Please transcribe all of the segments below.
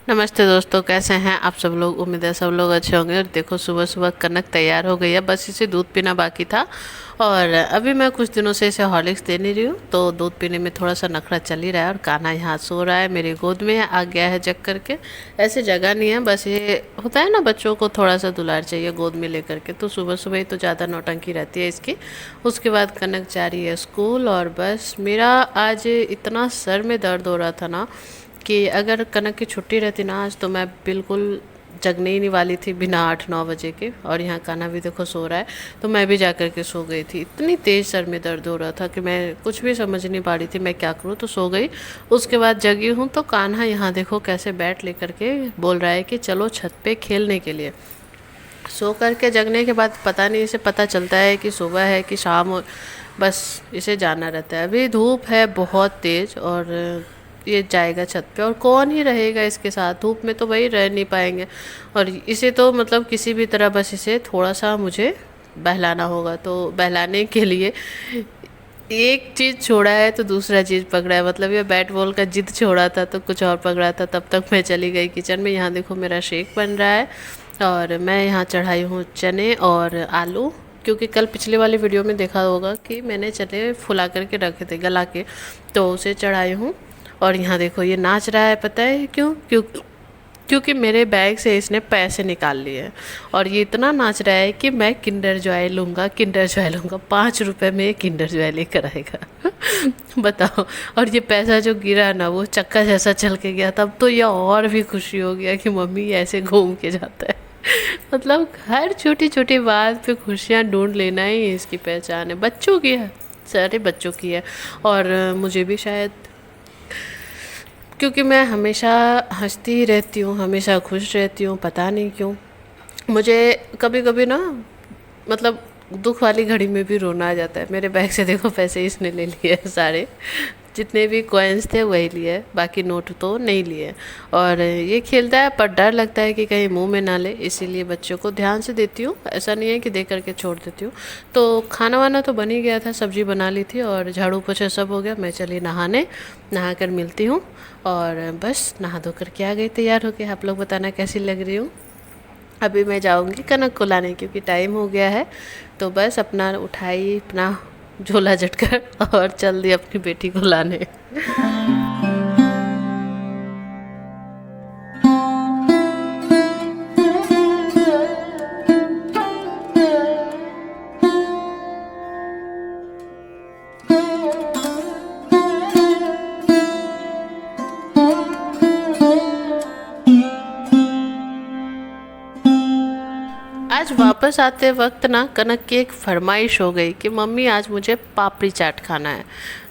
नमस्ते दोस्तों, कैसे हैं आप सब लोग। उम्मीद है सब लोग अच्छे होंगे। और देखो सुबह सुबह कनक तैयार हो गई है, बस इसे दूध पीना बाकी था। और अभी मैं कुछ दिनों से इसे हॉर्लिक्स दे नहीं रही हूँ, तो दूध पीने में थोड़ा सा नखरा चल ही रहा है। और कान्हा यहाँ सो रहा है मेरी गोद में, आ गया है जग करके। ऐसे जगह नहीं है, बस ये होता है ना, बच्चों को थोड़ा सा दुलार चाहिए गोद में लेकर के। तो सुबह सुबह ही तो ज़्यादा नौटंकी रहती है इसकी। उसके बाद कनक जा रही है स्कूल। और बस मेरा आज इतना सर में दर्द हो रहा था ना कि अगर कनक की छुट्टी रहती ना आज, तो मैं बिल्कुल जगने ही नहीं वाली थी बिना 8-9 बजे के। और यहाँ कान्हा भी देखो सो रहा है, तो मैं भी जा कर के सो गई थी। इतनी तेज़ सर में दर्द हो रहा था कि मैं कुछ भी समझ नहीं पा रही थी मैं क्या करूँ, तो सो गई। उसके बाद जगी हूँ तो कान्हा यहाँ देखो कैसे बैट लेकर के बोल रहा है कि चलो छत पे खेलने के लिए। सो करके जगने के बाद पता नहीं इसे पता चलता है कि सुबह है कि शाम हो, बस इसे जाना रहता है। अभी धूप है बहुत तेज़, और ये जाएगा छत पे, और कौन ही रहेगा इसके साथ। धूप में तो भाई रह नहीं पाएंगे। और इसे तो मतलब किसी भी तरह बस इसे थोड़ा सा मुझे बहलाना होगा। तो बहलाने के लिए एक चीज़ छोड़ा है तो दूसरा चीज़ पकड़ा है। मतलब ये बैट बॉल का जिद छोड़ा था तो कुछ और पकड़ा था। तब तक मैं चली गई किचन में। यहाँ देखो मेरा शेक बन रहा है, और मैं यहाँ चढ़ाई हूँ चने और आलू। क्योंकि कल पिछले वाली वीडियो में देखा होगा कि मैंने चने फुला करके रखे थे गला के, तो उसे चढ़ाई हूँ। और यहाँ देखो ये नाच रहा है, पता है क्यों? क्योंकि मेरे बैग से इसने पैसे निकाल लिए हैं। और ये इतना नाच रहा है कि मैं किंडर जॉय लूँगा, किंडर जॉय लूँगा। 5 रुपए में ये किंडर जॉय लेकर आएगा। बताओ। और ये पैसा जो गिरा ना, वो चक्का जैसा चल के गया, तब तो ये और भी खुशी हो गया कि मम्मी ऐसे घूम के जाता है। मतलब हर छोटी छोटी बात पे खुशियाँ ढूंढ लेना ही इसकी पहचान है। बच्चों की है, सारे बच्चों की है। और मुझे भी शायद, क्योंकि मैं हमेशा हंसती ही रहती हूँ, हमेशा खुश रहती हूँ, पता नहीं क्यों। मुझे कभी कभी ना, मतलब दुख वाली घड़ी में भी रोना आ जाता है। मेरे बैग से देखो पैसे इसने ले लिए हैं सारे, जितने भी कॉइन्स थे वही लिए, बाकी नोट तो नहीं लिए। और ये खेलता है पर डर लगता है कि कहीं मुंह में ना ले, इसीलिए बच्चों को ध्यान से देती हूँ। ऐसा नहीं है कि दे करके छोड़ देती हूँ। तो खाना वाना तो बन ही गया था, सब्जी बना ली थी और झाड़ू पोछा सब हो गया। मैं चली नहाने, नहा कर मिलती हूँ। और बस नहा धो करके आ गई तैयार होके। आप लोग बताना कैसी लग रही हूँ। अभी मैं जाऊंगी कनक को लाने, क्योंकि टाइम हो गया है। तो बस अपना उठाई अपना झोला झटकर और चल दी अपनी बेटी को लाने। आज वापस आते वक्त ना कनक की एक फरमाइश हो गई कि मम्मी आज मुझे पापड़ी चाट खाना है।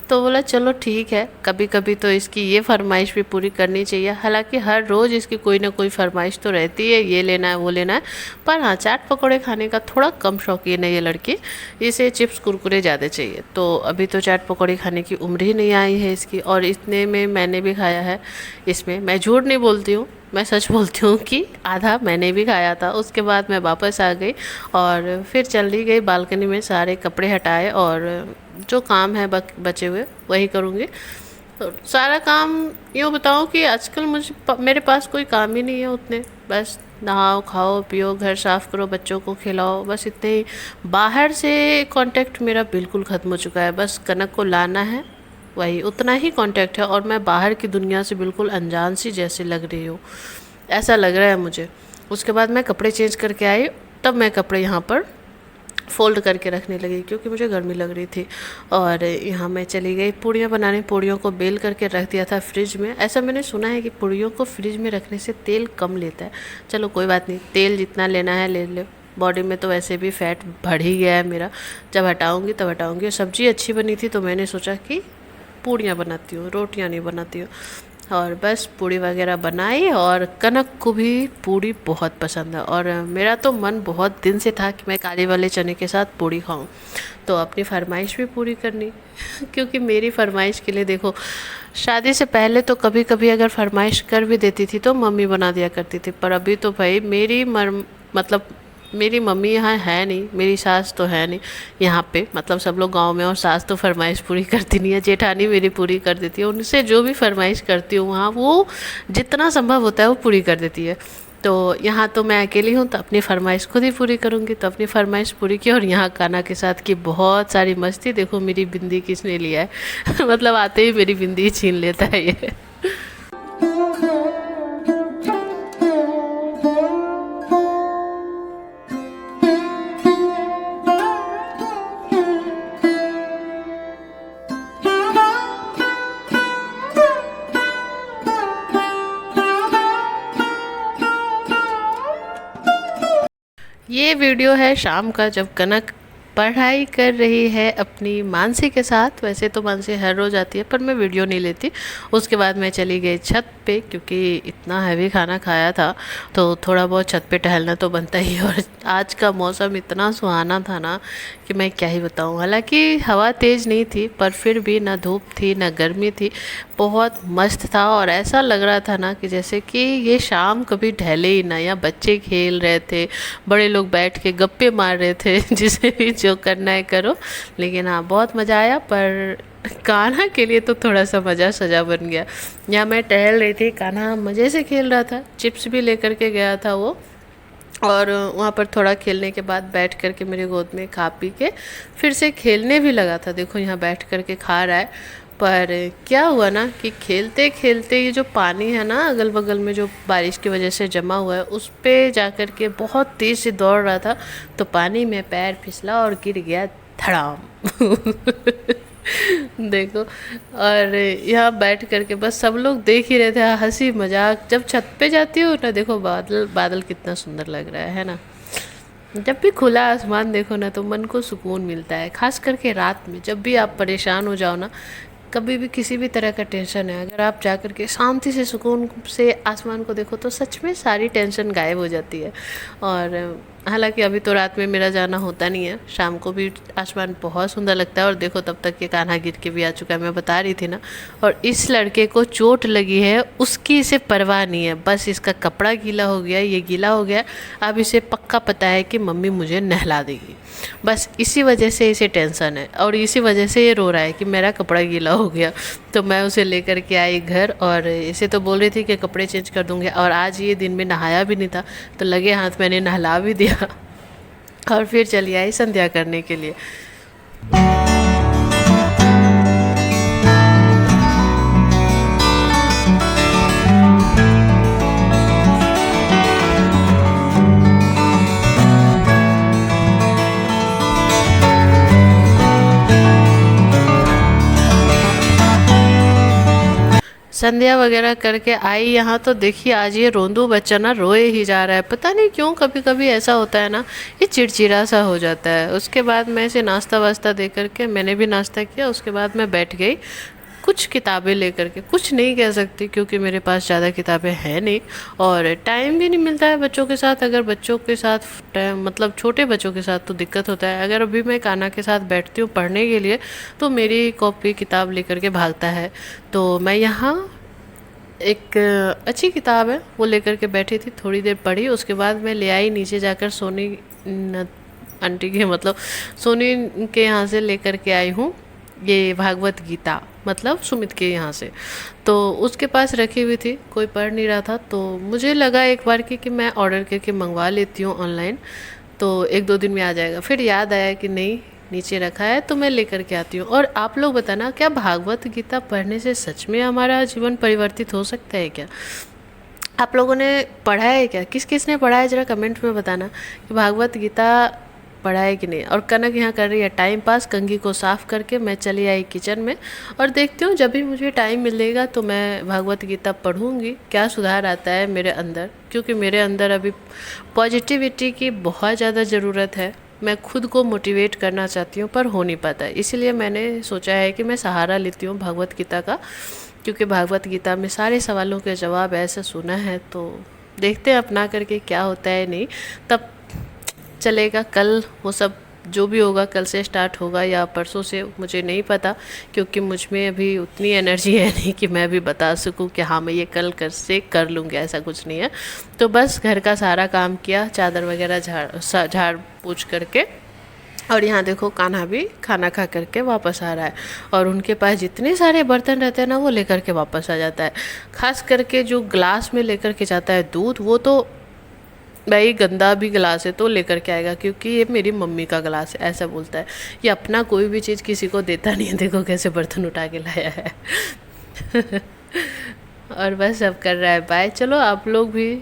तो बोला चलो ठीक है, कभी कभी तो इसकी ये फरमाइश भी पूरी करनी चाहिए। हालांकि हर रोज़ इसकी कोई ना कोई फरमाइश तो रहती है, ये लेना है वो लेना है। पर हाँ, चाट पकौड़े खाने का थोड़ा कम शौकीन है ये लड़की। इसे चिप्स कुरकुरे ज़्यादा चाहिए। तो अभी तो चाट पकौड़े खाने की उम्र ही नहीं आई है इसकी। और इतने में मैंने भी खाया है। इसमें मैं झूठ नहीं बोलती हूँ, मैं सच बोलती हूँ कि आधा मैंने भी खाया था। उसके बाद मैं वापस आ गई और फिर चली गई बालकनी में, सारे कपड़े हटाए और जो काम है बचे हुए वही करूँगी। तो सारा काम, यूँ बताऊँ कि आजकल मेरे पास कोई काम ही नहीं है उतने। बस नहाओ खाओ पियो, घर साफ़ करो, बच्चों को खिलाओ, बस इतने ही। बाहर से कांटेक्ट मेरा बिल्कुल ख़त्म हो चुका है। बस कनक को लाना है, वही उतना ही कांटेक्ट है। और मैं बाहर की दुनिया से बिल्कुल अनजान सी जैसी लग रही हूँ, ऐसा लग रहा है मुझे। उसके बाद मैं कपड़े चेंज करके आई, तब मैं कपड़े यहाँ पर फ़ोल्ड करके रखने लगी, क्योंकि मुझे गर्मी लग रही थी। और यहाँ मैं चली गई पूड़ियाँ बनाने। पूड़ियों को बेल करके रख दिया था फ्रिज में। ऐसा मैंने सुना है कि पूड़ियों को फ्रिज में रखने से तेल कम लेता है। चलो कोई बात नहीं, तेल जितना लेना है ले ले। बॉडी में तो वैसे भी फैट बढ़ ही गया है मेरा, जब हटाऊंगी तब हटाऊंगी। सब्ज़ी अच्छी बनी थी तो मैंने सोचा कि पूड़ियाँ बनाती हूँ, रोटियाँ नहीं बनाती हूँ। और बस पूड़ी वगैरह बनाई। और कनक को भी पूड़ी बहुत पसंद है, और मेरा तो मन बहुत दिन से था कि मैं काले वाले चने के साथ पूड़ी खाऊं। तो अपनी फरमाइश भी पूरी करनी क्योंकि मेरी फरमाइश के लिए देखो, शादी से पहले तो कभी कभी अगर फरमाइश कर भी देती थी तो मम्मी बना दिया करती थी। पर अभी तो भाई मेरी मतलब मेरी मम्मी यहाँ है नहीं, मेरी सास तो है नहीं यहाँ पे, मतलब सब लोग गांव में, और सास तो फरमाइश पूरी करती नहीं है, जेठानी मेरी पूरी कर देती है, उनसे जो भी फरमाइश करती हूँ वहाँ वो जितना संभव होता है वो पूरी कर देती है। तो यहाँ तो मैं अकेली हूँ, तो अपनी फरमाइश खुद ही पूरी करूँगी, तो अपनी फरमाइश पूरी की। और यहाँ कान्हा के साथ की बहुत सारी मस्ती। देखो मेरी बिंदी किसने लिया है मतलब आते ही मेरी बिंदी छीन लेता है ये। ये वीडियो है शाम का, जब कनक पढ़ाई कर रही है अपनी मानसी के साथ। वैसे तो मानसी हर रोज़ आती है, पर मैं वीडियो नहीं लेती। उसके बाद मैं चली गई छत पे, क्योंकि इतना हैवी खाना खाया था तो थोड़ा बहुत छत पे टहलना तो बनता ही है। और आज का मौसम इतना सुहाना था ना कि मैं क्या ही बताऊँ। हालांकि हवा तेज़ नहीं थी, पर फिर भी ना धूप थी ना गर्मी थी, बहुत मस्त था। और ऐसा लग रहा था ना कि जैसे कि ये शाम कभी ढले ही ना। या बच्चे खेल रहे थे, बड़े लोग बैठ के गप्पे मार रहे थे जिसे भी जो करना है करो। लेकिन हाँ, बहुत मज़ा आया। पर कान्हा के लिए तो थोड़ा सा मज़ा सजा बन गया। यहाँ मैं टहल रही थी, कान्हा मज़े से खेल रहा था, चिप्स भी लेकर के गया था वो। और वहाँ पर थोड़ा खेलने के बाद बैठ कर के मेरे गोद में खा पी के फिर से खेलने भी लगा था। देखो यहाँ बैठ कर के खा रहा है। पर क्या हुआ ना कि खेलते खेलते ये जो पानी है ना अगल बगल में, जो बारिश की वजह से जमा हुआ है, उस पे जा कर के बहुत तेज़ से दौड़ रहा था, तो पानी में पैर फिसला और गिर गया धड़ाम देखो। और यहाँ बैठ करके बस सब लोग देख ही रहे थे, हंसी मजाक। जब छत पे जाती हूँ ना, देखो बादल बादल कितना सुंदर लग रहा है ना। जब भी खुला आसमान देखो ना तो मन को सुकून मिलता है, खास करके रात में। जब भी आप परेशान हो जाओ ना, कभी भी किसी भी तरह का टेंशन है, अगर आप जा कर के शांति से सुकून से आसमान को देखो तो सच में सारी टेंशन गायब हो जाती है। और हालांकि अभी तो रात में मेरा जाना होता नहीं है, शाम को भी आसमान बहुत सुंदर लगता है। और देखो तब तक ये कान्हा गिर के भी आ चुका है, मैं बता रही थी ना। और इस लड़के को चोट लगी है, उसकी इसे परवाह नहीं है। बस इसका कपड़ा गीला हो गया, ये गीला हो गया, अब इसे पक्का पता है कि मम्मी मुझे नहला देगी। बस इसी वजह से इसे टेंशन है, और इसी वजह से ये रो रहा है कि मेरा कपड़ा गीला हो गया। तो मैं उसे लेकर के आई घर, और इसे तो बोल रही थी कि कपड़े चेंज कर दूँगी। और आज ये दिन में नहाया भी नहीं था, तो लगे हाथ मैंने नहला भी दिया और फिर चली आई संध्या करने के लिए। संध्या वगैरह करके आई यहाँ, तो देखिए आज ये रोंदू बच्चा ना रोए ही जा रहा है। पता नहीं क्यों, कभी कभी ऐसा होता है ना, ये चिड़चिड़ा सा हो जाता है। उसके बाद मैं इसे नाश्ता वास्ता दे करके, मैंने भी नाश्ता किया, उसके बाद मैं बैठ गई कुछ किताबें लेकर के। कुछ नहीं कह सकती क्योंकि मेरे पास ज़्यादा किताबें हैं नहीं, और टाइम भी नहीं मिलता है बच्चों के साथ। अगर बच्चों के साथ मतलब छोटे बच्चों के साथ तो दिक्कत होता है। अगर अभी मैं कान्हा के साथ बैठती हूँ पढ़ने के लिए, तो मेरी कॉपी किताब लेकर के भागता है। तो मैं यहाँ एक अच्छी किताब है वो लेकर के बैठी थी, थोड़ी देर पढ़ी, उसके बाद मैं ले आई नीचे जाकर सोनी आंटी के, मतलब सोनी के यहाँ से लेकर के आई हूँ ये भागवत गीता, मतलब सुमित के यहाँ से। तो उसके पास रखी हुई थी, कोई पढ़ नहीं रहा था, तो मुझे लगा एक बार कि मैं ऑर्डर करके मंगवा लेती हूँ ऑनलाइन, तो एक दो दिन में आ जाएगा। फिर याद आया कि नहीं, नीचे रखा है तो मैं लेकर के आती हूँ। और आप लोग बताना, क्या भागवत गीता पढ़ने से सच में हमारा जीवन परिवर्तित हो सकता है क्या? आप लोगों ने पढ़ा है क्या? किस किस ने पढ़ा है ज़रा कमेंट में बताना कि भागवत गीता पढ़ा है कि नहीं। और कनक यहाँ कर रही है टाइम पास, कंघी को साफ़ करके मैं चली आई किचन में, और देखती हूँ जब भी मुझे टाइम मिलेगा तो मैं भागवत गीता पढ़ूँगी, क्या सुधार आता है मेरे अंदर। क्योंकि मेरे अंदर अभी पॉजिटिविटी की बहुत ज़्यादा ज़रूरत है। मैं खुद को मोटिवेट करना चाहती हूँ पर हो नहीं पाता है, इसीलिए मैंने सोचा है कि मैं सहारा लेती हूँ भागवत गीता का। क्योंकि भागवत गीता में सारे सवालों के जवाब ऐसा सुना है, तो देखते हैं अपना करके क्या होता है। नहीं तब चलेगा, कल वो सब जो भी होगा कल से स्टार्ट होगा या परसों से, मुझे नहीं पता, क्योंकि मुझ में अभी उतनी एनर्जी है नहीं कि मैं भी बता सकूं कि हाँ मैं ये कल कर से कर लूँगी, ऐसा कुछ नहीं है। तो बस घर का सारा काम किया, चादर वगैरह झाड़ पोंछ करके, और यहाँ देखो कान्हा भी खाना खा करके वापस आ रहा है, और उनके पास जितने सारे बर्तन रहते हैं ना वो लेकर के वापस आ जाता है। खास करके जो ग्लास में लेकर के जाता है दूध, वो तो भाई गंदा भी गिलास है तो लेकर के आएगा, क्योंकि ये मेरी मम्मी का गिलास है, ऐसा बोलता है। ये अपना कोई भी चीज़ किसी को देता नहीं है, देखो कैसे बर्तन उठा के लाया है। और बस अब कर रहा है बाय। चलो आप लोग भी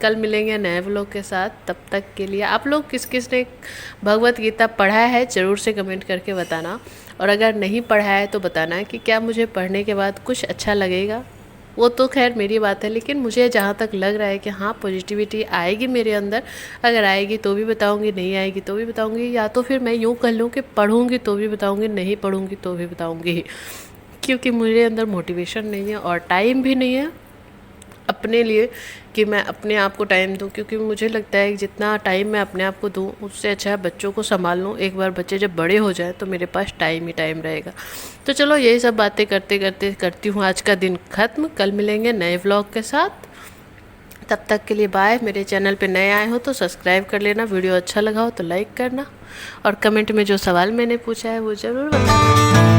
कल मिलेंगे नए व्लॉग के साथ, तब तक के लिए आप लोग किस किस ने भगवत गीता पढ़ा है ज़रूर से कमेंट करके बताना, और अगर नहीं पढ़ा है तो बताना कि क्या मुझे पढ़ने के बाद कुछ अच्छा लगेगा। वो तो खैर मेरी बात है, लेकिन मुझे जहाँ तक लग रहा है कि हाँ पॉजिटिविटी आएगी मेरे अंदर, अगर आएगी तो भी बताऊँगी, नहीं आएगी तो भी बताऊँगी, या तो फिर मैं यूँ कर लूँ कि पढ़ूँगी तो भी बताऊँगी, नहीं पढ़ूँगी तो भी बताऊँगी, क्योंकि मुझे अंदर मोटिवेशन नहीं है और टाइम भी नहीं है अपने लिए कि मैं अपने आप को टाइम दूं, क्योंकि मुझे लगता है कि जितना टाइम मैं अपने आप को दूं उससे अच्छा है बच्चों को संभाल लूँ। एक बार बच्चे जब बड़े हो जाए तो मेरे पास टाइम ही टाइम रहेगा। तो चलो यही सब बातें करते करते करती हूँ आज का दिन ख़त्म। कल मिलेंगे नए व्लॉग के साथ, तब तक के लिए बाय। मेरे चैनल पे नए आए हो तो सब्सक्राइब कर लेना, वीडियो अच्छा लगा हो तो लाइक करना, और कमेंट में जो सवाल मैंने पूछा है वो ज़रूर बताना।